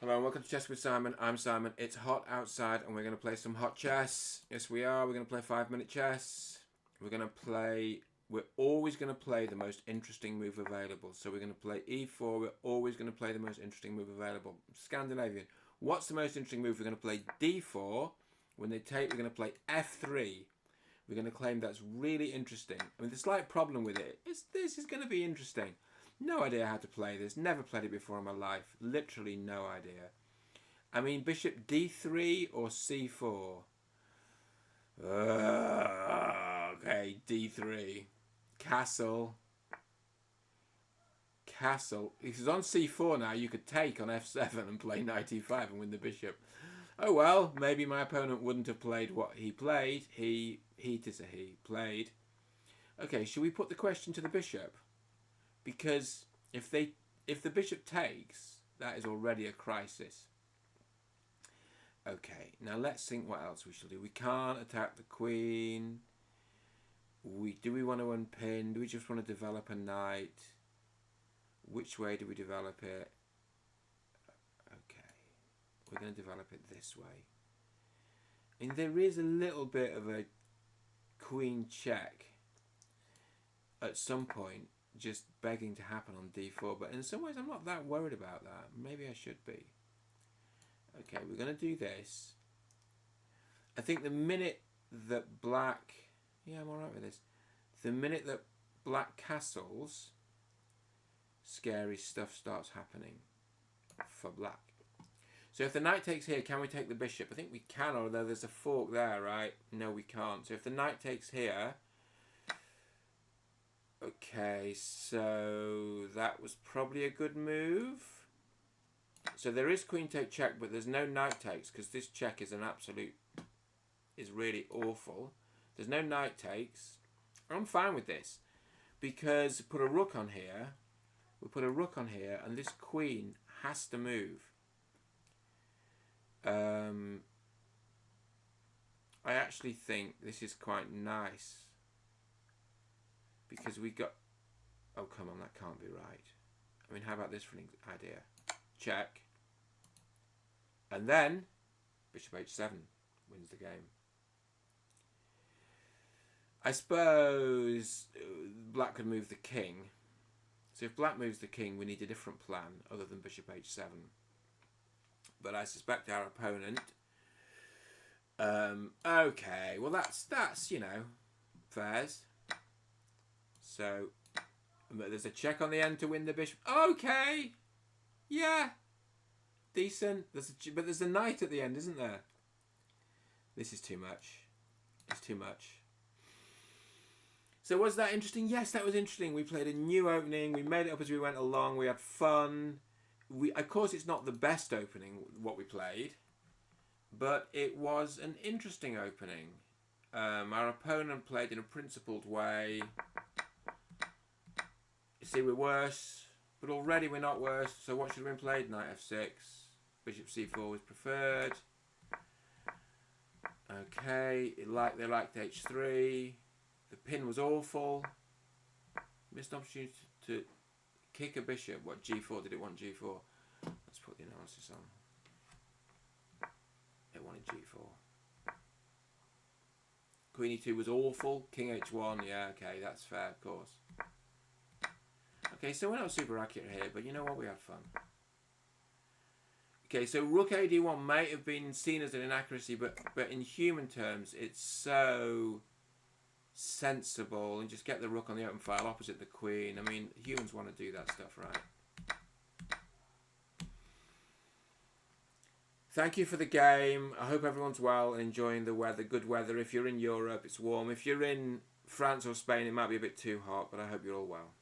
Hello and welcome to Chess with Simon. I'm Simon. It's hot outside and we're going to play some hot chess. Yes, we are. We're going to play 5-minute chess. We're always going to play the most interesting move available. So we're going to play e4. We're always going to play the most interesting move available. Scandinavian. What's the most interesting move? We're going to play d4. When they take, we're going to play f3. We're going to claim that's really interesting. I mean, the slight problem with it is this is going to be interesting. No idea how to play this. Never played it before in my life. Literally no idea. I mean, bishop d3 or c4? Okay, d3. Castle. Castle. If it's on c4 now, you could take on f7 and play knight e5 and win the bishop. Oh well, maybe my opponent wouldn't have played what he played. He played. Okay, should we put the question to the bishop? Because if the bishop takes, that is already a crisis. Okay, now let's think what else we shall do. We can't attack the queen. Do we want to unpin? Do we just want to develop a knight? Which way do we develop it? Okay, we're going to develop it this way. And there is a little bit of a queen check at some point, just begging to happen on d4, but in some ways I'm not that worried about that. Maybe I should be. Okay, we're going to do this. I think the minute that black... Yeah, I'm alright with this. The minute that black castles, scary stuff starts happening for black. So if the knight takes here, can we take the bishop? I think we can, although there's a fork there, right? No, we can't. So if the knight takes here... Okay, so that was probably a good move. So there is queen take check, but there's no knight takes because this check is is really awful. There's no knight takes. I'm fine with this because put a rook on here. We'll put a rook on here, and this queen has to move. I actually think this is quite nice. Because we got... Oh, come on, that can't be right. I mean, how about this for an idea? Check. And then, bishop h7 wins the game. I suppose black could move the king. So if black moves the king, we need a different plan other than bishop h7. But I suspect our opponent... okay, well that's you know, fairs. So, but there's a check on the end to win the bishop. Okay, yeah, decent. But there's a knight at the end, isn't there? This is too much. It's too much. So was that interesting? Yes, that was interesting. We played a new opening. We made it up as we went along. We had fun. Of course, it's not the best opening what we played, but it was an interesting opening. Our opponent played in a principled way. See, we're worse, but already we're not worse. So what should have been played? Knight f6. Bishop c4 was preferred. Okay, they liked h3. The pin was awful. Missed opportunity to kick a bishop. What, g4? Did it want g4? Let's put the analysis on. It wanted g4. Queen e2 was awful. King h1. Yeah, okay, that's fair, of course. Okay, so we're not super accurate here, but you know what? We had fun. Okay, so rook ad1 might have been seen as an inaccuracy, but in human terms, it's so sensible. And just get the rook on the open file opposite the queen. I mean, humans want to do that stuff, right? Thank you for the game. I hope everyone's well and enjoying the weather. Good weather. If you're in Europe, it's warm. If you're in France or Spain, it might be a bit too hot, but I hope you're all well.